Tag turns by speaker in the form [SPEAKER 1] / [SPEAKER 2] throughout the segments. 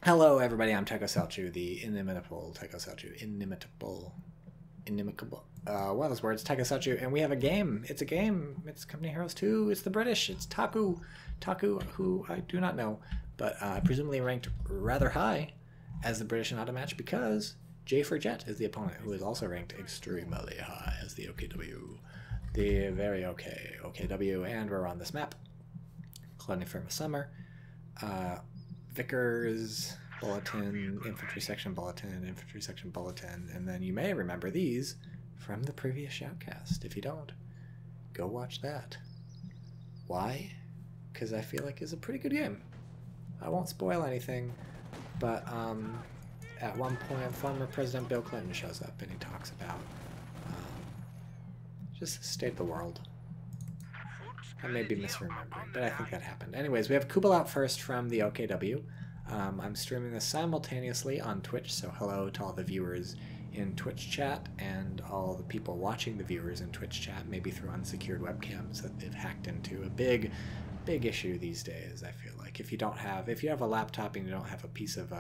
[SPEAKER 1] Hello, everybody. I'm TychoCelchuuu, the inimitable TychoCelchuuu. Inimicable. One of those words, TychoCelchuuu, and we have a game. It's a game. It's Company Heroes 2. It's the British. It's Taku. Taku, who I do not know, but presumably ranked rather high as the British in auto match because J for Jet is the opponent, who is also ranked extremely high as the OKW. The very okay OKW, and we're on this map. Colony Firma Summer. Vickers Bulletin, Infantry Section Bulletin, and then you may remember these from the previous shoutcast. If you don't, go watch that. Why? Because I feel like it's a pretty good game. I won't spoil anything, but at one point, former President Bill Clinton shows up and he talks about just the state of the world. I may be misremembering, but I think that happened. Anyways, we have Kubel out first from the OKW. I'm streaming this simultaneously on Twitch, so hello to all the viewers in Twitch chat and all the people watching the viewers in Twitch chat, maybe through unsecured webcams that they've hacked into. A big issue these days, I feel like. If you have a laptop and you don't have a piece of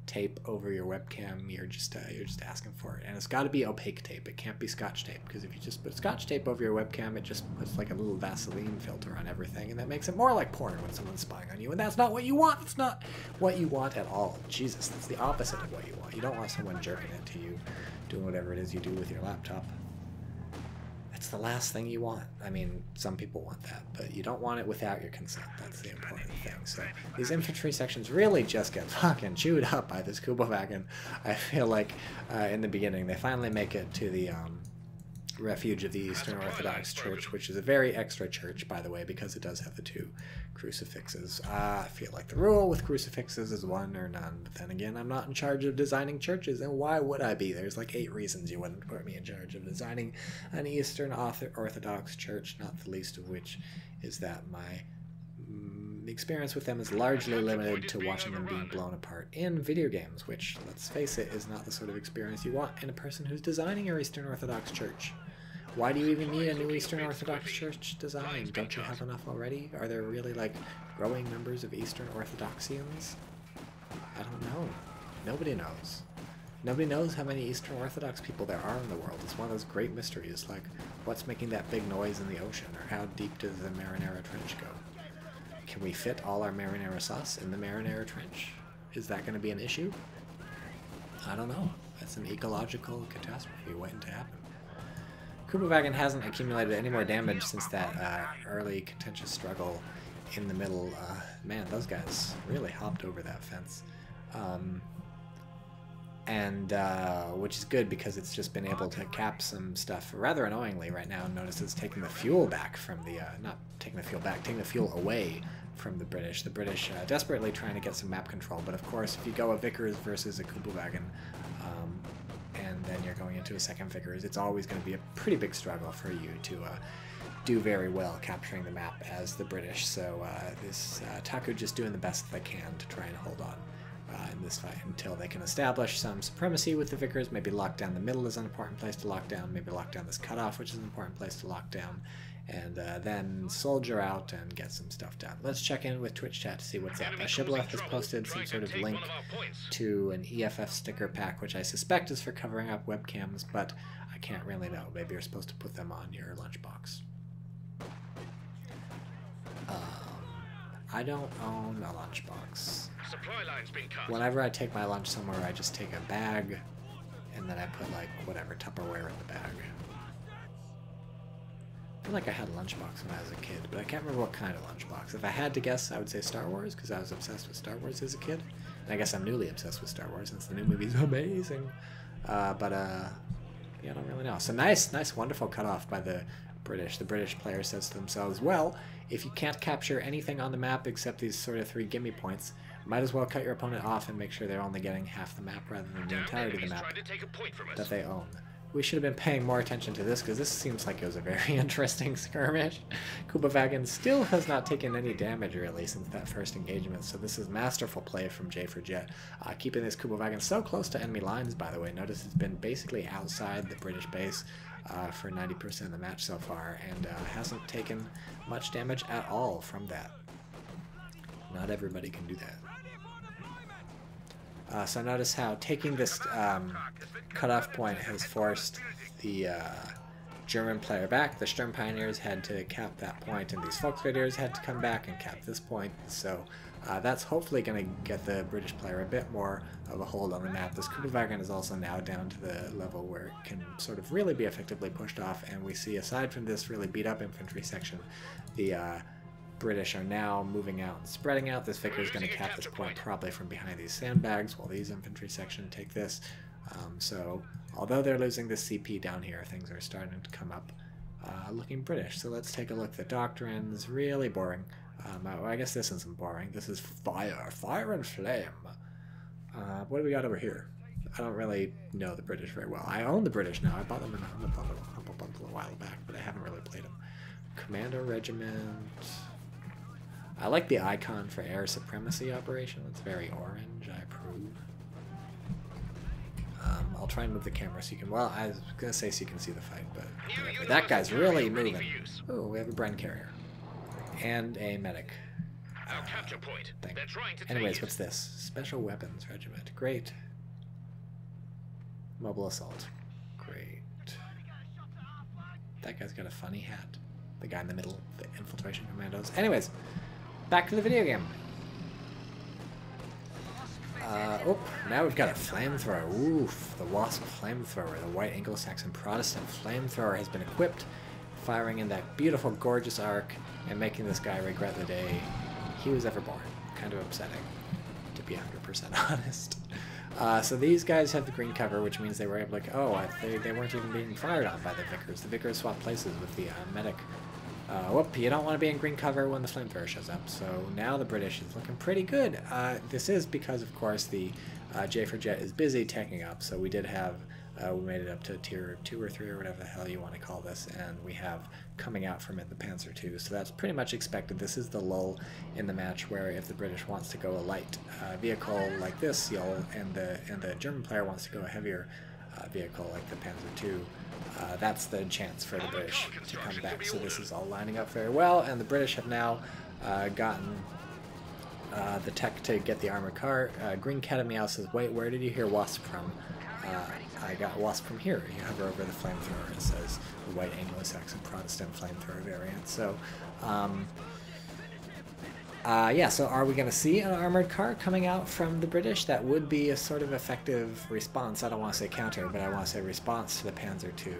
[SPEAKER 1] tape over your webcam, you're just asking for it, and it's got to be opaque tape. It can't be Scotch tape, because if you just put Scotch tape over your webcam, it just puts like a little Vaseline filter on everything, and that makes it more like porn when someone's spying on you, and that's not what you want. It's not what you want at all. Jesus, that's the opposite of what you want. You don't want someone jerking it to you, doing whatever it is you do with your laptop. It's the last thing you want. I mean, some people want that, but you don't want it without your consent. That's the important thing. So these infantry sections really just get fucking chewed up by this Kubelwagen. I feel like in the beginning they finally make it to the refuge of the Eastern Orthodox Church, which is a very extra church, by the way, because it does have the two crucifixes. I feel like the rule with crucifixes is one or none, but then again, I'm not in charge of designing churches, and why would I be? There's like 8 reasons you wouldn't put me in charge of designing an Eastern Orthodox church, not the least of which is that my experience with them is largely limited to watching them being blown apart in video games, which, let's face it, is not the sort of experience you want in a person who's designing your Eastern Orthodox church. Why do you even need a new Eastern Orthodox Church design? Don't you have enough already? Are there really, like, growing numbers of Eastern Orthodoxians? I don't know. Nobody knows. Nobody knows how many Eastern Orthodox people there are in the world. It's one of those great mysteries, like, what's making that big noise in the ocean, or how deep does the Marinara Trench go? Can we fit all our marinara sauce in the Marinara Trench? Is that going to be an issue? I don't know. That's an ecological catastrophe waiting to happen. Kubelwagen hasn't accumulated any more damage since that early contentious struggle in the middle. Man, those guys really hopped over that fence. Which is good because it's just been able to cap some stuff rather annoyingly right now. Notice it's taking the fuel back from the, not taking the fuel back, taking the fuel away from the British. The British desperately trying to get some map control, but of course if you go a Vickers versus a Kubelwagen, and then you're going into a second Vickers, it's always going to be a pretty big struggle for you to do very well capturing the map as the British. So this Taku just doing the best they can to try and hold on in this fight until they can establish some supremacy with the Vickers. Maybe lock down the middle is an important place to lock down, maybe lock down this cutoff, which is an important place to lock down, and then soldier out and get some stuff done. Let's check in with Twitch chat to see what's up. Shibboleth has posted some sort of link to an EFF sticker pack, which I suspect is for covering up webcams, but I can't really know. Maybe you're supposed to put them on your lunchbox. I don't own a lunchbox. Whenever I take my lunch somewhere, I just take a bag, and then I put, like, whatever, Tupperware in the bag. I feel like I had a lunchbox when I was a kid, but I can't remember what kind of lunchbox. If I had to guess, I would say Star Wars, because I was obsessed with Star Wars as a kid. And I guess I'm newly obsessed with Star Wars, since the new movie's amazing. Yeah, I don't really know. So nice, wonderful cutoff by the British. The British player says to themselves, well, if you can't capture anything on the map except these sort of 3 gimme points, might as well cut your opponent off and make sure they're only getting half the map rather than the entirety of the map that they own. We should have been paying more attention to this, because this seems like it was a very interesting skirmish. Kubelwagen still has not taken any damage, really, since that first engagement, so this is masterful play from J for Jet. Keeping this Kubelwagen so close to enemy lines, by the way. Notice it's been basically outside the British base for 90% of the match so far, and hasn't taken much damage at all from that. Not everybody can do that. So notice how taking this cutoff point has forced the German player back. The Sturm Pioneers had to cap that point, and these Volksgrenadiers had to come back and cap this point. So that's hopefully going to get the British player a bit more of a hold on the map. This Kubelwagen is also now down to the level where it can sort of really be effectively pushed off, and we see, aside from this really beat up infantry section, the British are now moving out and spreading out. This Vicar is going to cap this point probably from behind these sandbags, while these infantry section take this. So although they're losing this CP down here, things are starting to come up looking British. So let's take a look. The doctrine's really boring. I guess this isn't boring. This is fire. Fire and flame. What do we got over here? I don't really know the British very well. I own the British now. I bought them in a Humble Bundle a while back, but I haven't really played them. Commando Regiment. I like the icon for air supremacy operation. It's very orange. I approve. I'll try and move the camera so you can... Well, I was going to say so you can see the fight, but... That guy's really moving. Oh, we have a Bren carrier. And a medic. Thing. Anyways, what's this? Special Weapons Regiment. Great. Mobile Assault. Great. That guy's got a funny hat. The guy in the middle, the Infiltration Commandos. Anyways, back to the video game. Oh, now we've got a flamethrower. Oof, the Wasp flamethrower. The White Anglo-Saxon Protestant flamethrower has been equipped, firing in that beautiful, gorgeous arc, and making this guy regret the day he was ever born. Kind of upsetting, to be 100% honest. So these guys have the green cover, which means they were able to... they weren't even being fired on by the Vickers. The Vickers swapped places with the medic. Whoop, you don't want to be in green cover when the flamethrower shows up. So now the British is looking pretty good. This is because, of course, the J for Jet is busy taking up. So we did have... we made it up to tier 2 or 3 or whatever the hell you want to call this, and we have coming out from it the Panther 2. So that's pretty much expected. This is the lull in the match where if the British wants to go a light vehicle like this, and the German player wants to go a heavier vehicle like the Panther 2, that's the chance for the British to come back. So this is all lining up very well, and the British have now gotten the tech to get the armored car. Green Cat Meow says, wait, where did you hear Wasp from? I got Wasp from here. You hover over the flamethrower, it says the White Anglo-Saxon Protestant flamethrower variant. So, yeah, so are we going to see an armored car coming out from the British? That would be a sort of effective response. I don't want to say counter, but I want to say response to the Panther 2.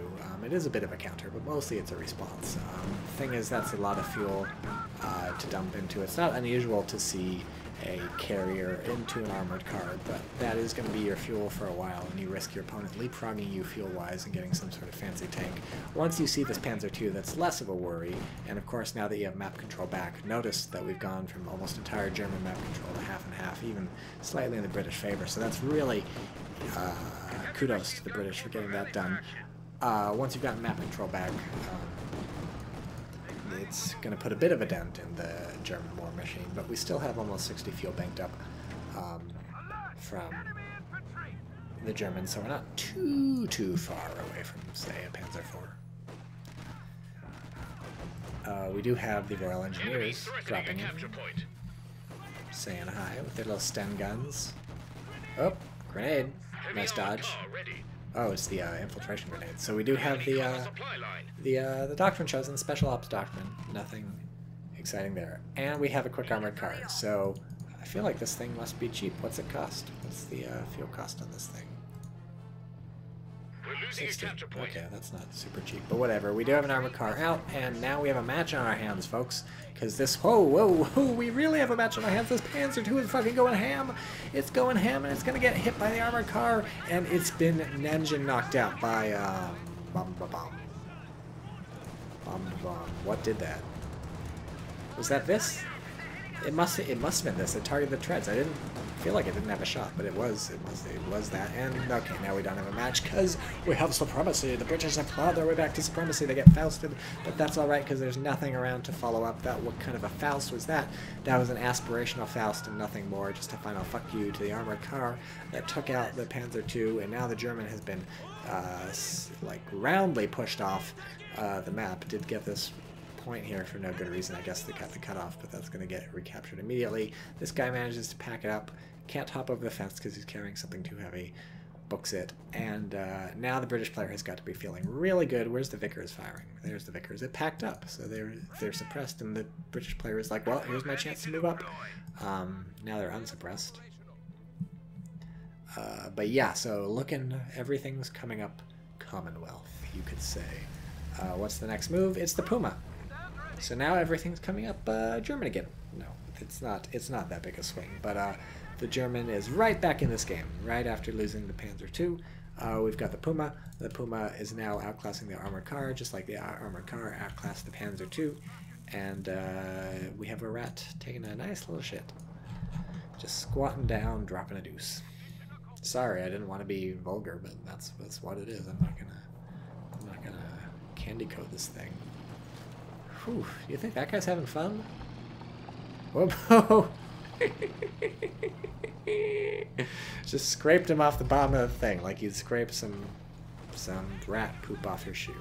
[SPEAKER 1] It is a bit of a counter, but mostly it's a response. The thing is, that's a lot of fuel to dump into. It's not unusual to see a carrier into an armored car, but that is going to be your fuel for a while, and you risk your opponent leapfrogging you fuel-wise and getting some sort of fancy tank. Once you see this Panzer II, that's less of a worry, and of course now that you have map control back, notice that we've gone from almost entire German map control to half and half, even slightly in the British favor, so that's really kudos to the British for getting that done. Once you've gotten map control back, it's going to put a bit of a dent in the German war machine, but we still have almost 60 fuel banked up from the Germans, so we're not too far away from, say, a Panzer IV. We do have the Royal Engineers dropping in, saying hi with their little Sten guns. Oh, grenade. Nice dodge. Oh, it's the infiltration grenade. So we do have the Doctrine Chosen, Special Ops Doctrine. Nothing exciting there. And we have a quick armored car. So I feel like this thing must be cheap. What's it cost? What's the fuel cost on this thing? 60. Okay, that's not super cheap, but whatever. We do have an armored car out, and now we have a match on our hands, folks. Because this... Whoa, we really have a match on our hands. This Panzer II is fucking going ham. It's going ham, and it's going to get hit by the armored car, and it's been engine knocked out by... What did that? Was that this? It must have been this. It targeted the treads. I didn't feel like it didn't have a shot, but it was that. And okay, now we don't have a match because we have supremacy. The British have clawed their way back to supremacy. They get fausted, but that's all right because there's nothing around to follow up. What kind of a faust was that? That was an aspirational faust and nothing more. Just a final fuck you to the armored car that took out the Panzer II, and now the German has been like roundly pushed off the map. Did get this point here for no good reason. I guess they cut the cutoff, but that's going to get recaptured immediately. This guy manages to pack it up, Can't hop over the fence because he's carrying something too heavy. Books it. And now the British player has got to be feeling really good. Where's the Vickers firing? There's the Vickers. It packed up, so they're suppressed, and the British player is like, well, here's my chance to move up. Now they're unsuppressed. But yeah, so everything's coming up Commonwealth, you could say. What's the next move? It's the Puma. So now everything's coming up German again. No, it's not that big a swing, but the German is right back in this game, right after losing the Panther 2. We've got the Puma. The Puma is now outclassing the armored car, just like the armored car outclassed the Panzer 2. And we have a rat taking a nice little shit. Just squatting down, dropping a deuce. Sorry, I didn't want to be vulgar, but that's what it is. I'm not gonna candy coat this thing. Whew, you think that guy's having fun? Whoa! Just scraped him off the bottom of the thing, like you'd scrape some rat poop off your shoe.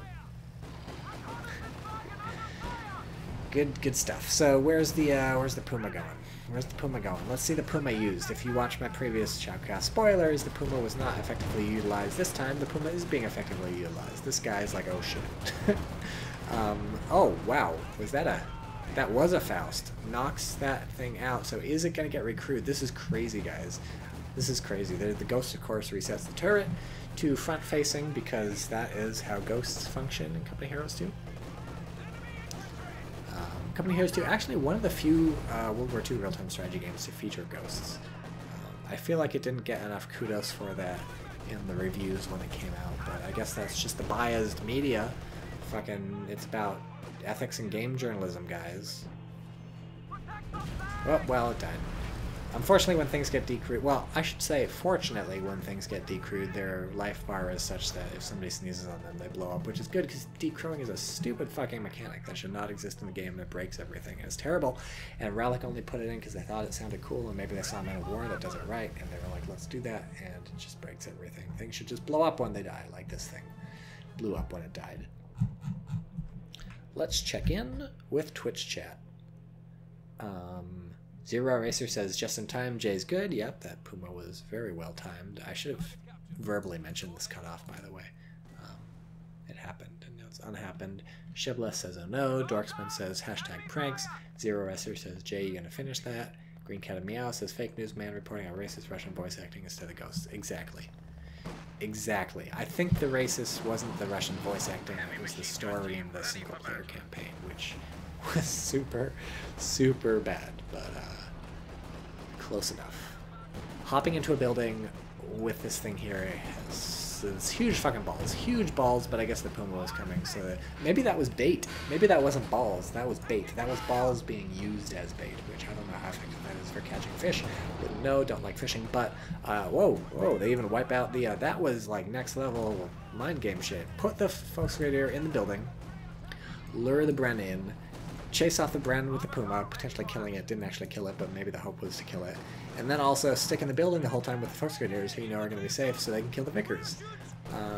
[SPEAKER 1] Good stuff. So where's the Puma going? Where's the Puma going? Let's see the Puma used. If you watch my previous Shoutcast spoilers, the Puma was not effectively utilized. This time, the Puma is being effectively utilized. This guy's like, oh shit. Oh wow, that was a Faust. Knocks that thing out. So is it going to get recruited? This is crazy, guys. This is crazy. The Ghost, of course, resets the turret to front-facing because that is how ghosts function in Company Heroes 2. Company Heroes 2, actually one of the few World War II real-time strategy games to feature ghosts. I feel like it didn't get enough kudos for that in the reviews when it came out, but I guess that's just the biased media. It's about ethics and game journalism, guys. Well, it died. Unfortunately, when things get decrewed, well, I should say, fortunately, when things get decrewed, their life bar is such that if somebody sneezes on them, they blow up, which is good, because decrewing is a stupid fucking mechanic that should not exist in the game, and it breaks everything. It's terrible, and Relic only put it in because they thought it sounded cool, and maybe they saw Man of War that does it right, and they were like, let's do that, and it just breaks everything. Things should just blow up when they die, like this thing blew up when it died. Let's check in with Twitch chat. Zero Racer says, just in time, Jay's good. Yep, that Puma was very well timed. I should have verbally mentioned this cutoff, by the way. It happened, and now it's unhappened. Shibla says, oh no. Dorksman says, hashtag pranks. Zero Racer says, Jay, you gonna finish that? Green Cat of Meow says, fake news man reporting on racist Russian voice acting instead of ghosts. Exactly. Exactly. I think the racist wasn't the Russian voice acting, it was the story in the single-player campaign, which was super, super bad, but close enough. Hopping into a building with this thing here has huge fucking balls, but I guess the Puma was coming, so maybe that was bait. Maybe that wasn't balls, that was bait. That was balls being used as bait, which I don't know how effective that is for catching fish. But no, don't like fishing, but whoa, they even wipe out the, that was like next level mind game shit. Put the Volksradier in the building, lure the Bren in, chase off the Bren with the Puma, potentially killing it. Didn't actually kill it, but maybe the hope was to kill it. And then also stick in the building the whole time with the Volksradiers, who you know are going to be safe, so they can kill the Vickers.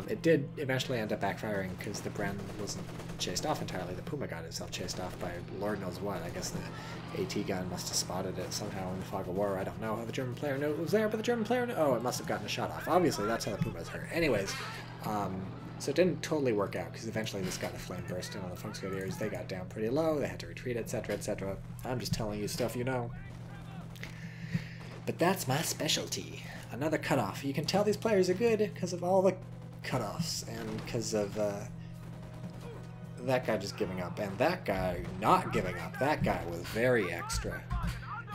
[SPEAKER 1] It did eventually end up backfiring because the Bren wasn't chased off entirely. The Puma got itself chased off by Lord knows what. I guess the AT gun must have spotted it somehow in the fog of war. I don't know how the German player knew it was there, but the German player knew. Oh, it must have gotten a shot off. Obviously, that's how the Puma's hurt. Anyways, so it didn't totally work out because eventually this got a flame burst in on the Volksradiers. They got down pretty low. They had to retreat, etc., etc. I'm just telling you stuff you know. But that's my specialty. Another cutoff. You can tell these players are good because of all the cutoffs and because of that guy just giving up and that guy not giving up. That guy was very extra.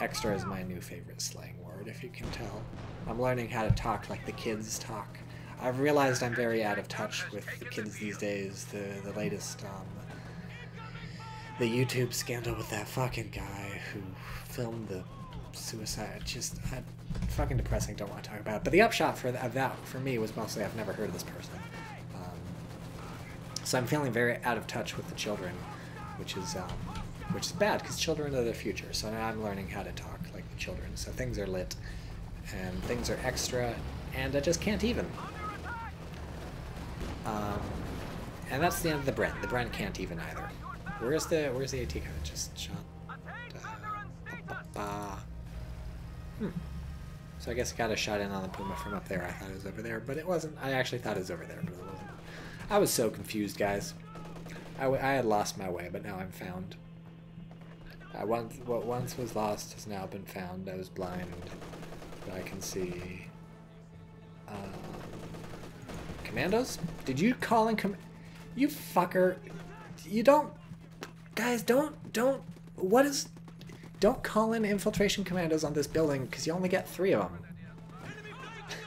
[SPEAKER 1] Extra is my new favorite slang word, if you can tell. I'm learning how to talk like the kids talk. I've realized I'm very out of touch with the kids these days. The latest the YouTube scandal with that fucking guy who filmed the suicide, just fucking depressing, don't want to talk about it. But the upshot of that for me was mostly I've never heard of this person. So I'm feeling very out of touch with the children, which is bad because children are the future. So now I'm learning how to talk like the children. So things are lit and things are extra and I just can't even. And that's the end of the Bren. The Bren can't even either. Where's the AT gun? It just shot. So I guess I got a shot in on the Puma from up there. I thought it was over there, but it wasn't. I actually thought it was over there, but it wasn't. I was so confused, guys. I had lost my way, but now I'm found. What once was lost has now been found. I was blind, but I can see. Commandos? Did you call in you fucker. You don't... Guys, don't call in infiltration commandos on this building, because you only get 3 of them.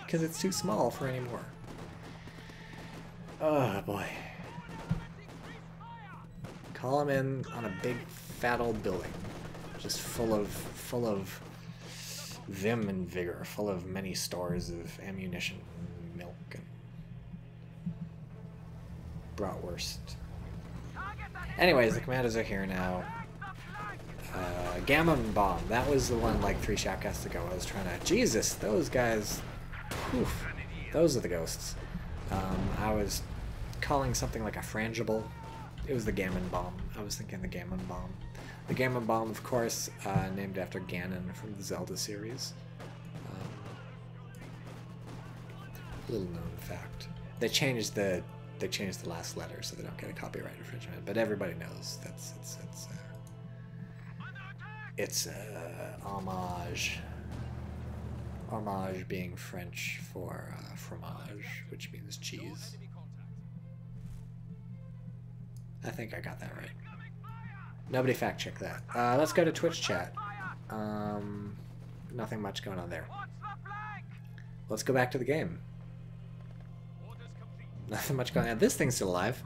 [SPEAKER 1] Because it's too small for any more. Oh, boy. Call them in on a big, fat old building. Just full of vim and vigor. Full of many stores of ammunition, milk, and bratwurst. Anyways, the commandos are here now. Gamma bomb. That was the one like 3 shoutcasts ago. I was trying to... Jesus, those guys... Oof. Those are the ghosts. I was calling something like a frangible. It was the Gammon bomb. I was thinking the Gammon bomb. The Gammon bomb, of course, named after Ganon from the Zelda series. Little known fact. They changed the last letter so they don't get a copyright infringement, but everybody knows it's homage. Homage being French for fromage, which means cheese. I think I got that right. Nobody fact check that. Let's go to Twitch chat. Nothing much going on there. Let's go back to the game. Nothing much going on. This thing's still alive.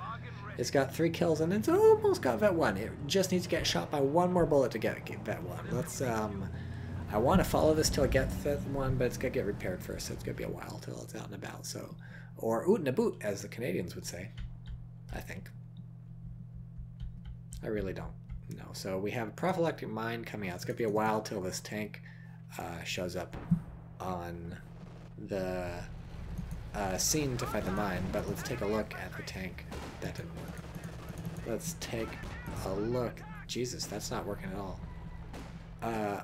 [SPEAKER 1] It's got 3 kills and it's almost got Vet 1. It just needs to get shot by 1 more bullet to get Vet 1. Let's, I want to follow this till it gets Vet 1, but it's going to get repaired first, so it's going to be a while till it's out and about, so... Or oot and a boot, as the Canadians would say. I think. I really don't know. So we have a prophylactic mine coming out. It's going to be a while till this tank shows up on the... scene to fight the mine, but let's take a look at the tank. That didn't work. Let's take a look. Jesus, that's not working at all.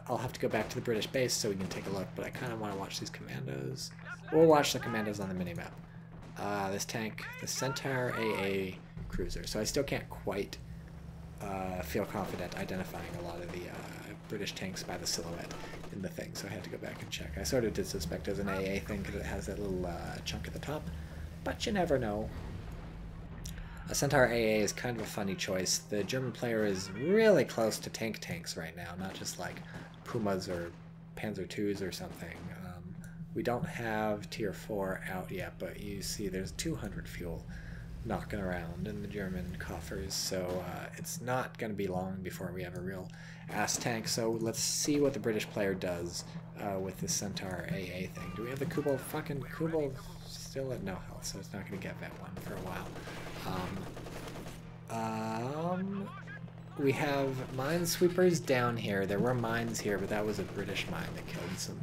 [SPEAKER 1] I'll have to go back to the British base so we can take a look, but I kind of want to watch these commandos. We'll watch the commandos on the minimap. This tank, the Centaur AA cruiser. So I still can't quite feel confident identifying a lot of the British tanks by the silhouette in the thing, so I had to go back and check. I sort of did suspect it was an AA thing because it has that little chunk at the top, but you never know. A Centaur AA is kind of a funny choice. The German player is really close to tanks right now, not just like Pumas or Panzer IIs or something. We don't have Tier 4 out yet, but you see there's 200 fuel knocking around in the German coffers, so it's not going to be long before we have a real ass tank. So let's see what the British player does with the Centaur AA thing. Do we have the Kubel? Fucking Kubel still at no health, so it's not going to get Vet 1 for a while. We have minesweepers down here. There were mines here, but that was a British mine that killed some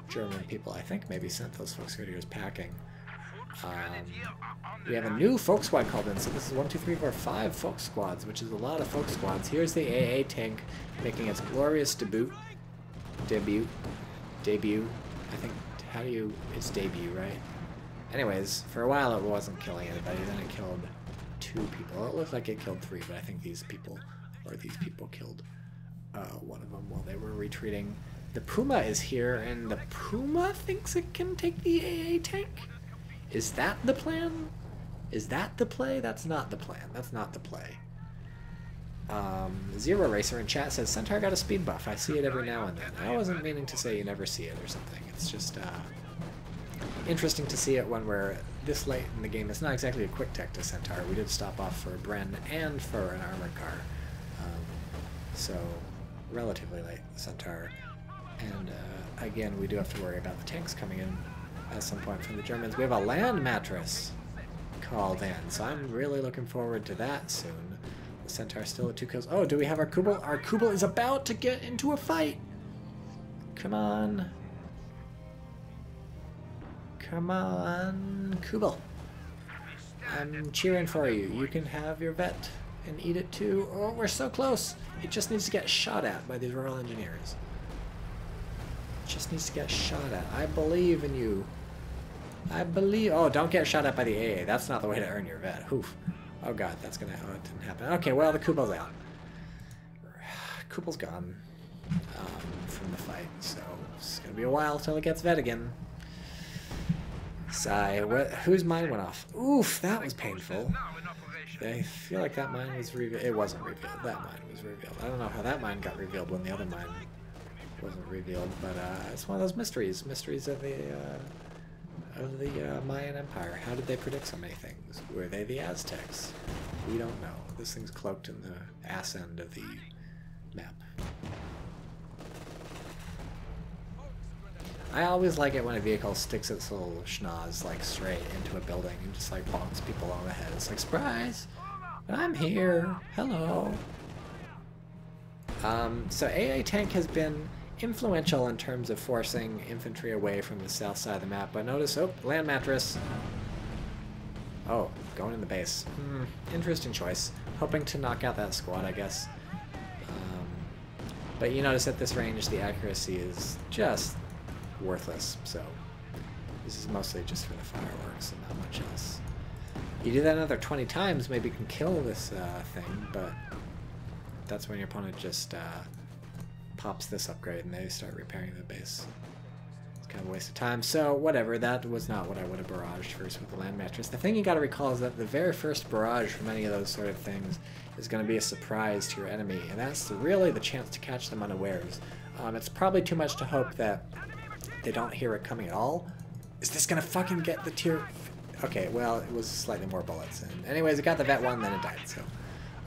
[SPEAKER 1] German people. I think maybe sent those folks here packing. We have a new folk squad called in, so this is 1, 2, 3, 4, 5 folk squads, which is a lot of folk squads. Here's the AA tank making its glorious debut. I think, it's debut, right? Anyways, for a while it wasn't killing anybody, then it killed 2 people. It looked like it killed 3, but I think these people killed one of them while they were retreating. The Puma is here, and the Puma thinks it can take the AA tank? Is that the plan? Is that the play? That's not the plan. That's not the play. Zero Racer in chat says, Centaur got a speed buff. I see it every now and then. I wasn't meaning to say you never see it or something. It's just interesting to see it when we're this late in the game. It's not exactly a quick tech to Centaur. We did stop off for Bren and for an armored car. So, relatively late, Centaur. And again, we do have to worry about the tanks coming in at some point from the Germans. We have a land mattress called in, so I'm really looking forward to that soon. The Centaur still at 2 kills. Oh, do we have our Kubel? Our Kubel is about to get into a fight. Come on. Come on, Kubel. I'm cheering for you. You can have your vet and eat it too. Oh, we're so close. It just needs to get shot at by these Royal Engineers. just needs to get shot at. I believe in you. I believe... Oh, don't get shot at by the AA. That's not the way to earn your vet. Oof. Oh god, that's gonna... Oh, it didn't happen. Okay, well, the Kubel's out. Kubel's gone from the fight, so it's gonna be a while till it gets vet again. Sigh. Whose mine went off? Oof, that was painful. I feel like that mine was revealed. It wasn't revealed. That mine was revealed. I don't know how that mine got revealed when the other mine wasn't revealed, but it's one of those mysteries of the Mayan Empire. How did they predict so many things? Were they the Aztecs? We don't know. This thing's cloaked in the ass end of the map. I always like it when a vehicle sticks its little schnoz like straight into a building and just like bonks people on the head. It's like, surprise! I'm here! Hello! So AA tank has been influential in terms of forcing infantry away from the south side of the map, but notice, oh, land mattress. Oh, going in the base. Interesting choice. Hoping to knock out that squad, I guess. But you notice at this range the accuracy is just worthless, so this is mostly just for the fireworks and not much else. You do that another 20 times, maybe you can kill this thing, but that's when your opponent just pops this upgrade and they start repairing the base. It's kind of a waste of time, so whatever, that was not what I would have barraged first with the land mattress. The thing you gotta recall is that the very first barrage from any of those sort of things is going to be a surprise to your enemy, and that's really the chance to catch them unawares. It's probably too much to hope that they don't hear it coming at all. Is this gonna fucking get the tier? Okay, well, it was slightly more bullets. And anyways, it got the vet one, then it died, so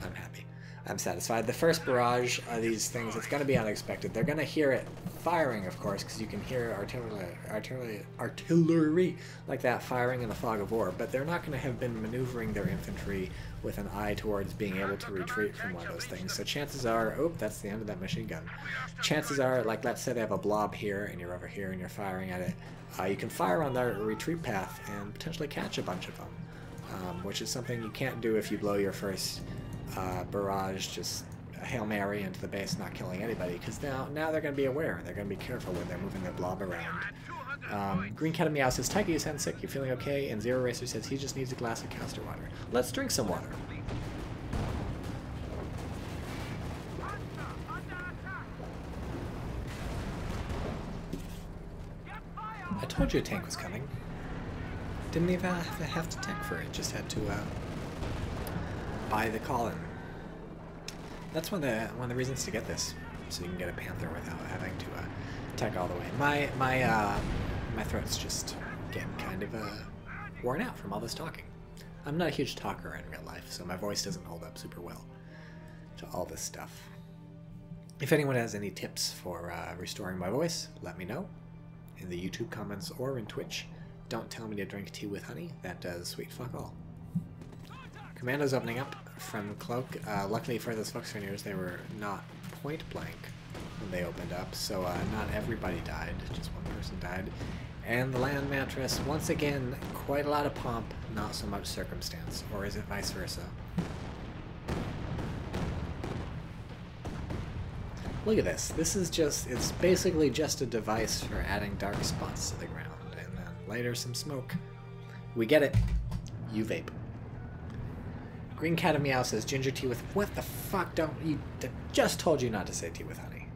[SPEAKER 1] I'm happy. I'm satisfied. The first barrage of these things, it's gonna be unexpected. They're gonna hear it firing, of course, because you can hear artillery like that firing in the fog of war, but they're not gonna have been maneuvering their infantry with an eye towards being able to retreat from one of those things. So chances are, oh, that's the end of that machine gun. Chances are, like, let's say they have a blob here, and you're over here, and you're firing at it. You can fire on their retreat path and potentially catch a bunch of them, which is something you can't do if you blow your first barrage, just a Hail Mary into the base, not killing anybody, because now they're going to be aware. They're going to be careful when they're moving their blob around. Green Cat Meow says, Tycho, you sound sick. You feeling okay? And Zero Racer says he just needs a glass of castor water. Let's drink some water. I told you a tank was coming. Didn't even have to tech for it. Just had to buy the call-in. That's one of the reasons to get this, so you can get a Panther without having to tech all the way. My throat's just getting kind of worn out from all this talking. I'm not a huge talker in real life, so my voice doesn't hold up super well to all this stuff. If anyone has any tips for restoring my voice, let me know in the YouTube comments or in Twitch. Don't tell me to drink tea with honey. That does sweet fuck all. Commando's opening up from Cloak. Luckily for those Foxtraineers, they were not point blank when they opened up, so not everybody died. Just one person died. And the land mattress, once again, quite a lot of pomp, not so much circumstance. Or is it vice versa? Look at this. This is just, it's basically just a device for adding dark spots to the ground. And then later some smoke. We get it. You vape. Green Cat Meow says ginger tea with... What the fuck don't you... Just told you not to say tea with honey.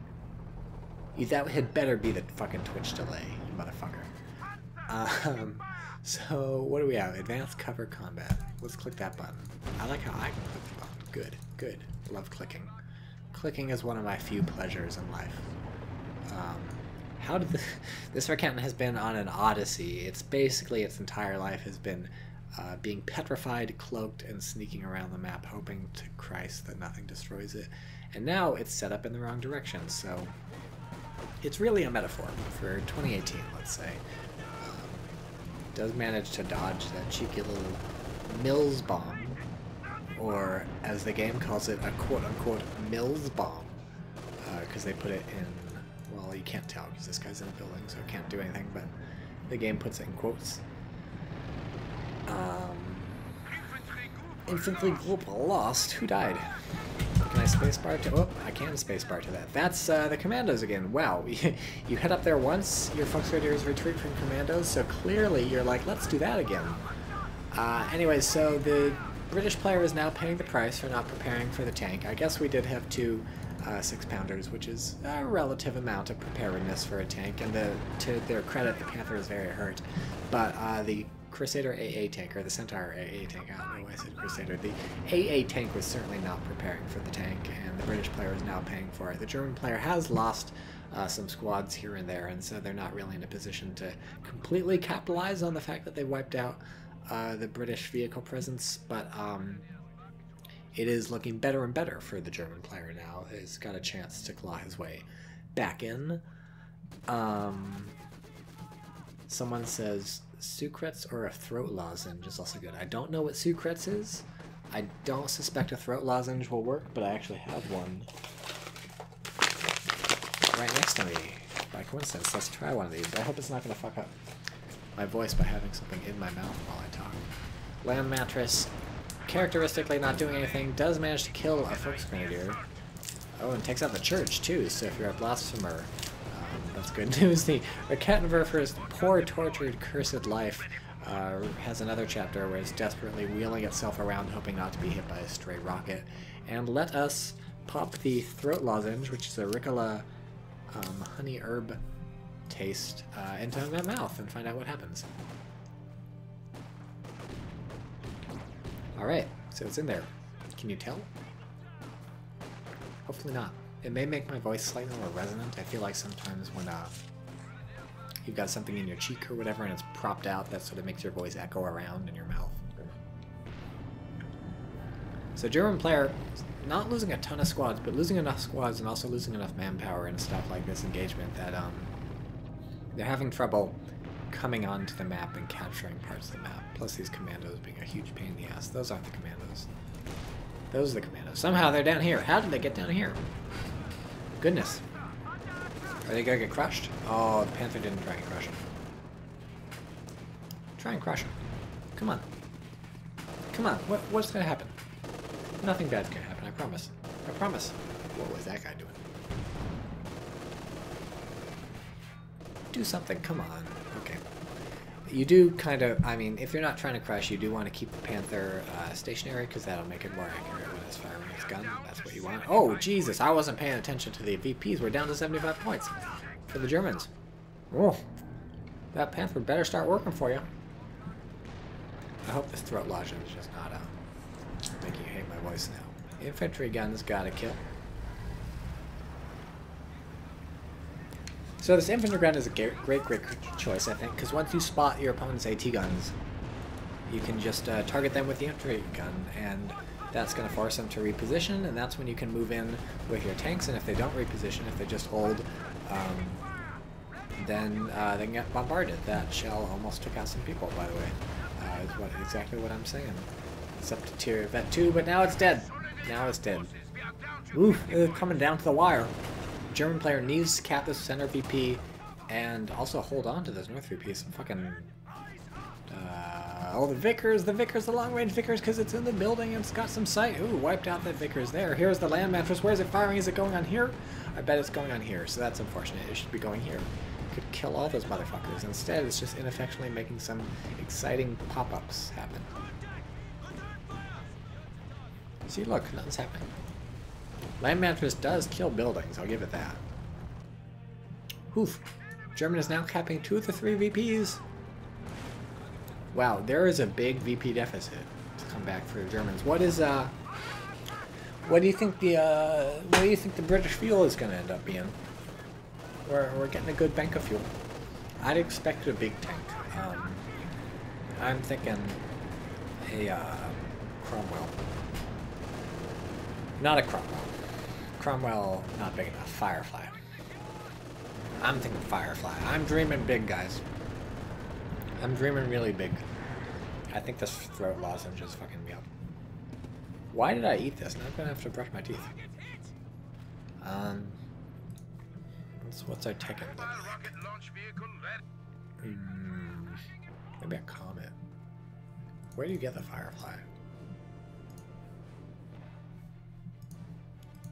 [SPEAKER 1] That had better be the fucking Twitch delay, you motherfucker. So, what do we have? Advanced cover combat. Let's click that button. I like how I can click the button. Good, good. Love clicking. Clicking is one of my few pleasures in life. How did this Rakentan has been on an odyssey. It's basically its entire life has been being petrified, cloaked, and sneaking around the map, hoping to Christ that nothing destroys it. And now it's set up in the wrong direction, so it's really a metaphor for 2018, let's say. Does manage to dodge that cheeky little Mills bomb, or as the game calls it, a quote-unquote Mills bomb, because they put it in, well, you can't tell because this guy's in a building, so it can't do anything, but the game puts it in quotes. Infantry group lost. Who died? Can I spacebar to... Oh, I can spacebar to that. That's the commandos again. Wow. You head up there once, your Fox Raiders retreat from commandos, so clearly you're like, let's do that again. Anyways, so the British player is now paying the price for not preparing for the tank. I guess we did have two 6-pounders, which is a relative amount of preparedness for a tank, and to their credit, the Panther is very hurt. But the Crusader AA tank, or the Centaur AA tank, I don't know why I said Crusader, the AA tank was certainly not preparing for the tank, and the British player is now paying for it. The German player has lost some squads here and there, and so they're not really in a position to completely capitalize on the fact that they wiped out the British vehicle presence, but it is looking better and better for the German player now. He's got a chance to claw his way back in. Someone says Sucrets or a throat lozenge is also good. I don't know what Sucrets is. I don't suspect a throat lozenge will work, but I actually have one right next to me by coincidence. Let's try one of these. I hope it's not going to fuck up my voice by having something in my mouth while I talk. Land Mattress, characteristically not doing anything, does manage to kill a Fox Grenadier. Oh, and takes out the church too, so if you're a blasphemer, that's good news. The Rakettenwerfer's poor, tortured, cursed life has another chapter where it's desperately wheeling itself around, hoping not to be hit by a stray rocket. And let us pop the throat lozenge, which is a Ricola honey herb taste, into my mouth and find out what happens. Alright, so it's in there. Can you tell? Hopefully not. It may make my voice slightly more resonant. I feel like sometimes when you've got something in your cheek or whatever and it's propped out, that sort of makes your voice echo around in your mouth. So German player, not losing a ton of squads, but losing enough squads and also losing enough manpower and stuff like this engagement that they're having trouble coming onto the map and capturing parts of the map. Plus these commandos being a huge pain in the ass. Those aren't the commandos. Those are the commandos. Somehow they're down here. How did they get down here? Goodness. Are they gonna get crushed? Oh, the Panther didn't try and crush him. Try and crush him. Come on. Come on. What's gonna happen? Nothing bad's gonna happen, I promise. I promise. What was that guy doing? Do something, come on. Okay. You do kind of, I mean, if you're not trying to crush, you do want to keep the Panther stationary, because that'll make it more accurate when it's firing its gun. That's what you want. Oh, Jesus, I wasn't paying attention to the VPs. We're down to 75 points for the Germans. Oh, that Panther better start working for you. I hope this throat lozenge is just not making you hate my voice now. Infantry guns got a kill. So this infantry gun is a great choice, I think, because once you spot your opponent's AT guns, you can just target them with the infantry gun, and that's going to force them to reposition, and that's when you can move in with your tanks, and if they don't reposition, if they just hold, then they can get bombarded. That shell almost took out some people, by the way, is exactly what I'm saying. It's up to tier vet 2, but now it's dead. Now it's dead. Oof, it's coming down to the wire. German player needs to cap this center VP and also hold on to those north VPs. Some fucking... oh, the Vickers, the long-range Vickers, because it's in the building and it's got some sight. Ooh, wiped out that Vickers there. Here's the land mattress. Where is it firing? Is it going on here? I bet it's going on here, so that's unfortunate. It should be going here. Could kill all those motherfuckers. Instead, it's just ineffectually making some exciting pop-ups happen. See, look, nothing's happening. Land Mattress does kill buildings, I'll give it that. Oof. German is now capping 2 of the 3 VPs. Wow, there is a big VP deficit to come back for the Germans. What is what do you think the British fuel is gonna end up being? We're getting a good bank of fuel. I'd expect a big tank. I'm thinking a Cromwell. Not a Cromwell. Cromwell, not big enough. Firefly. I'm thinking Firefly. I'm dreaming big, guys. I'm dreaming really big. I think this throat lozenge is fucking me up. Why did I eat this? Now I'm gonna have to brush my teeth. What's our ticket? Maybe a comet. Where do you get the Firefly?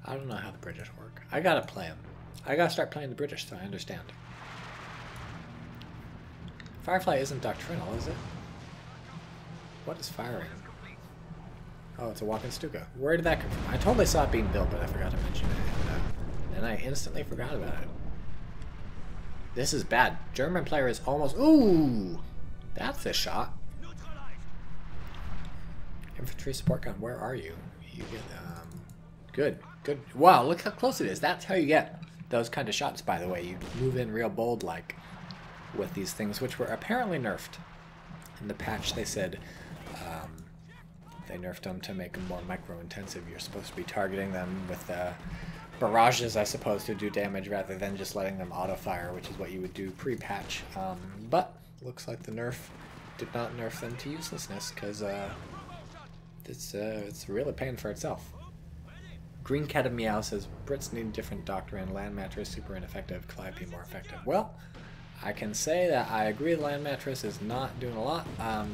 [SPEAKER 1] I don't know how the British work. I gotta play them. I gotta start playing the British so I understand. Firefly isn't doctrinal, is it? What is firing? Oh, it's a walking Stuka. Where did that come from? I totally saw it being built, but I forgot to mention it. And I instantly forgot about it. This is bad. German player is almost... Ooh! That's a shot. Infantry support gun, where are you? You get... Good. Good. Wow, look how close it is. That's how you get those kind of shots, by the way. You move in real bold-like with these things, which were apparently nerfed. In the patch, they said they nerfed them to make them more micro-intensive. You're supposed to be targeting them with barrages, I suppose, to do damage rather than just letting them auto-fire, which is what you would do pre-patch. But looks like the nerf did not nerf them to uselessness, because it's really paying for itself. Green Cat of Meow says, Brits need different doctrine. Land Mattress super ineffective. Calliope more effective. Well, I can say that I agree Land Mattress is not doing a lot.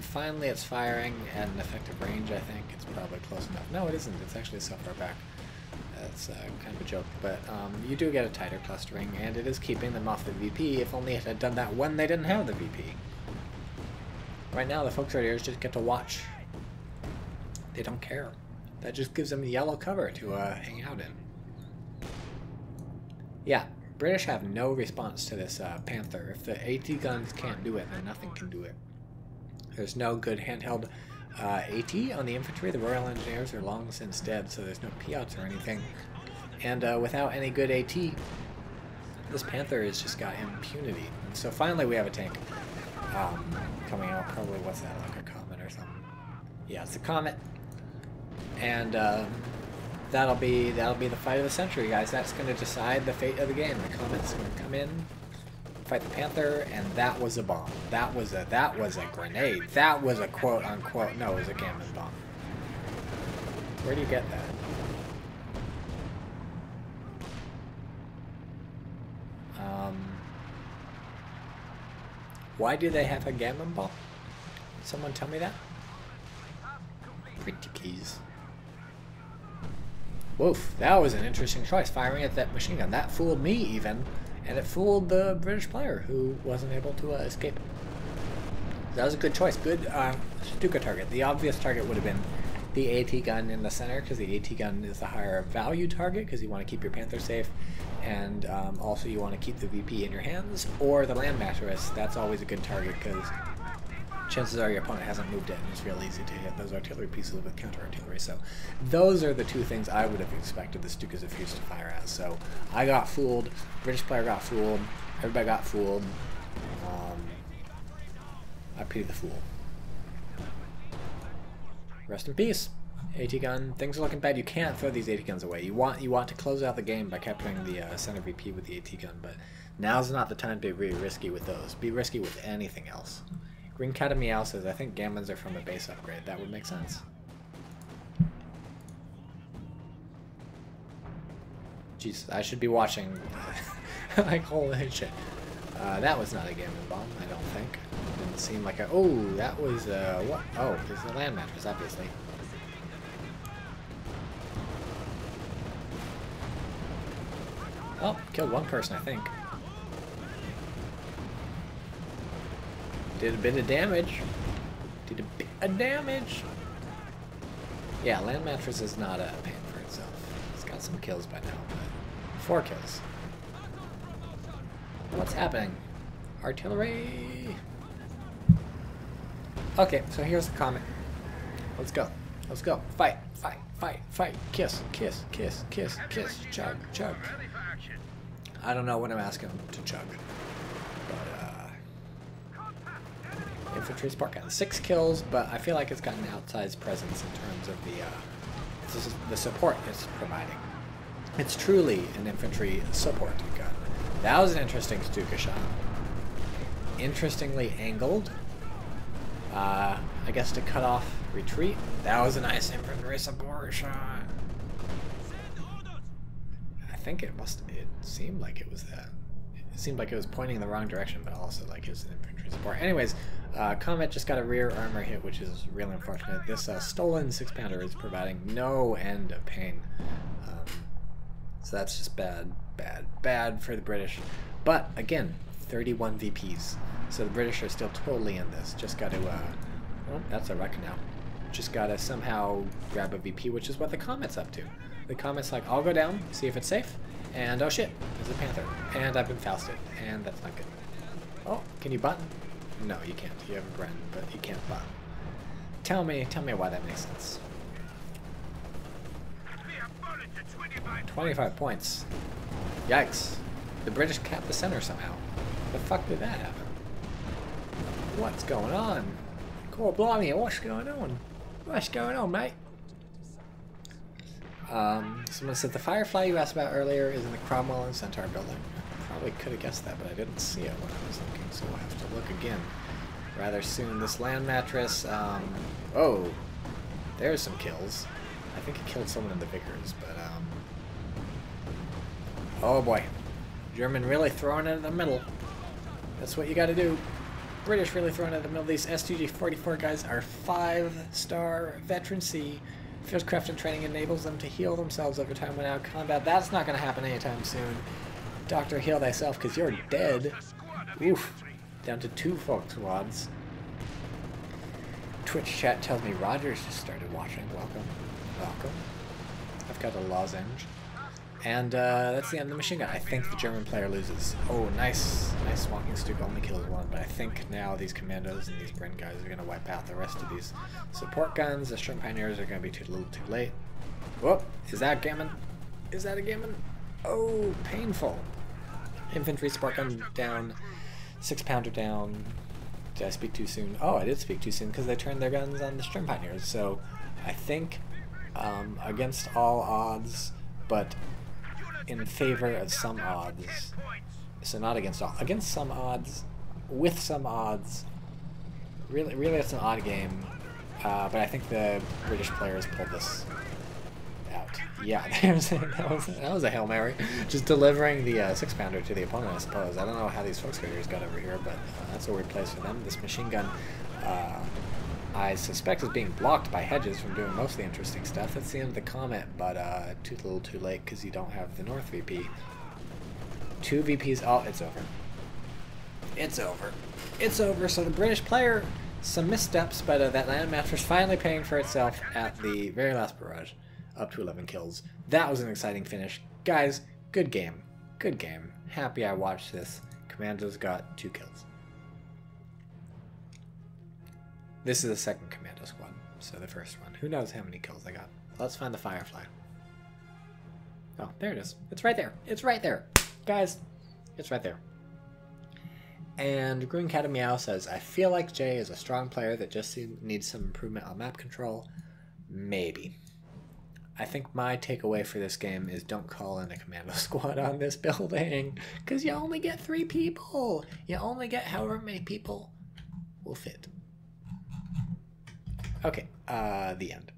[SPEAKER 1] Finally, it's firing at an effective range, I think. It's probably close enough. No, it isn't. It's actually so far back. That's kind of a joke. But you do get a tighter clustering, and it is keeping them off the VP. If only it had done that when they didn't have the VP. Right now, the folks right here just get to watch. They don't care. That just gives them yellow cover to hang out in. Yeah, British have no response to this Panther. If the AT guns can't do it, then nothing can do it. There's no good handheld AT on the infantry. The Royal Engineers are long since dead, so there's no Piats or anything. And without any good AT, this Panther has just got impunity. And so finally we have a tank coming out. Probably, what's that, like a Comet or something? Yeah, it's a Comet. And that'll be the fight of the century, guys. That's going to decide the fate of the game. The Comet's going to come in, fight the Panther, and that was a bomb. That was a grenade. That was a quote unquote. No, it was a Gammon bomb. Where do you get that? Why do they have a Gammon bomb? Someone tell me that. Pretty please. Woof, that was an interesting choice, firing at that machine gun. That fooled me, even, and it fooled the British player, who wasn't able to escape. That was a good choice. Good Stuka target. The obvious target would have been the AT gun in the center, because the AT gun is the higher value target, because you want to keep your Panther safe, and also you want to keep the VP in your hands, or the Land Mattress. That's always a good target, because chances are your opponent hasn't moved it, and it's real easy to hit those artillery pieces with counter-artillery. So those are the two things I would have expected the Stukas of Fuse to fire at. So I got fooled, British player got fooled, everybody got fooled. I pity the fool. Rest in peace. AT gun, things are looking bad. You can't throw these AT guns away. You want to close out the game by capturing the center VP with the AT gun, but now's not the time to be really risky with those. Be risky with anything else. Green Cat of Meow says, I think Gammons are from a base upgrade. That would make sense. Jeez, I should be watching like holy shit. That was not a Gammon bomb, I don't think. Didn't seem like a... Oh, that was what? Oh, this is a Land Mattress, obviously. Oh, killed one person, I think. Did a bit of damage. Did a bit of damage. Yeah, Land Mattress is not a pain for itself. It's got some kills by now, but 4 kills. What's happening? Artillery. Okay, so here's the Comet. Let's go. Let's go. Fight. Fight. Fight. Fight. Kiss. Kiss. Kiss. Kiss. Kiss. Chug. Chug. I don't know what I'm asking them to chug. Infantry spark gun. 6 kills, but I feel like it's got an outsized presence in terms of the support it's providing. It's truly an infantry support gun. That was an interesting Stuka shot. Interestingly angled. I guess to cut off retreat. That was a nice infantry support shot. I think it seemed like it was that. It seemed like it was pointing in the wrong direction, but also like it was an infantry support. Anyways, Comet just got a rear armor hit, which is really unfortunate. This stolen 6-pounder is providing no end of pain. So that's just bad, bad, bad for the British. But again, 31 VPs. So the British are still totally in this. Just got to, oh, that's a wreck now. Just got to somehow grab a VP, which is what the Comet's up to. The Comet's like, I'll go down, see if it's safe, and oh shit, there's a Panther. And I've been fousted, and that's not good. Oh, can you button? No, you can't. You have a Gren, but you can't button. Tell me why that makes sense. 25 points. Yikes. The British capped the center somehow. The fuck did that happen? What's going on? God blimey, what's going on? What's going on, mate? Someone said the Firefly you asked about earlier is in the Cromwell and Centaur building. Probably could have guessed that, but I didn't see it when I was looking, so we'll have to look again rather soon. This land mattress, oh, there's some kills. I think it killed someone in the Vickers, but, oh boy. German really throwing it in the middle. That's what you gotta do. British really throwing it in the middle. These STG-44 guys are 5-star veteran C. Fieldcraft and training enables them to heal themselves over time when out of combat. That's not gonna happen anytime soon. Doctor, heal thyself, because you're dead. Oof. Down to 2 folk squads. Twitch chat tells me Rogers just started watching. Welcome. Welcome. I've got a lozenge. And that's the end of the machine gun. I think the German player loses. Oh, nice. Nice walking stick only kills 1, but I think now these commandos and these Bren guys are going to wipe out the rest of these support guns. The Shrimp Pioneers are going to be a little too late. Whoop. Is that gammon? Is that a gammon? Oh, painful. Infantry support gun down. 6-pounder down. Did I speak too soon? Oh, I did speak too soon because they turned their guns on the Shrimp Pioneers. So I think against all odds, but in favor of some odds. So not against all. Against some odds, with some odds. Really it's an odd game. But I think the British players pulled this out. Yeah, that was a Hail Mary. Just delivering the 6-pounder to the opponent, I suppose. I don't know how these folks got over here, but that's a weird place for them. This machine gun, I suspect is being blocked by hedges from doing most of the interesting stuff. That's the end of the Comet, but too little too late because you don't have the North VP. 2 VPs. Oh, it's over. It's over. It's over. So the British player, some missteps, but that land mattress finally paying for itself at the very last barrage, up to 11 kills. That was an exciting finish. Guys, good game. Good game. Happy I watched this. Commandos got 2 kills. This is the second commando squad, so the first one. Who knows how many kills I got? Let's find the Firefly. Oh, there it is. It's right there. It's right there. Guys, it's right there. And Green Cat Meow says, I feel like Jay is a strong player that just needs some improvement on map control. Maybe. I think my takeaway for this game is don't call in a commando squad on this building, because you only get 3 people. You only get however many people will fit. Okay, the end.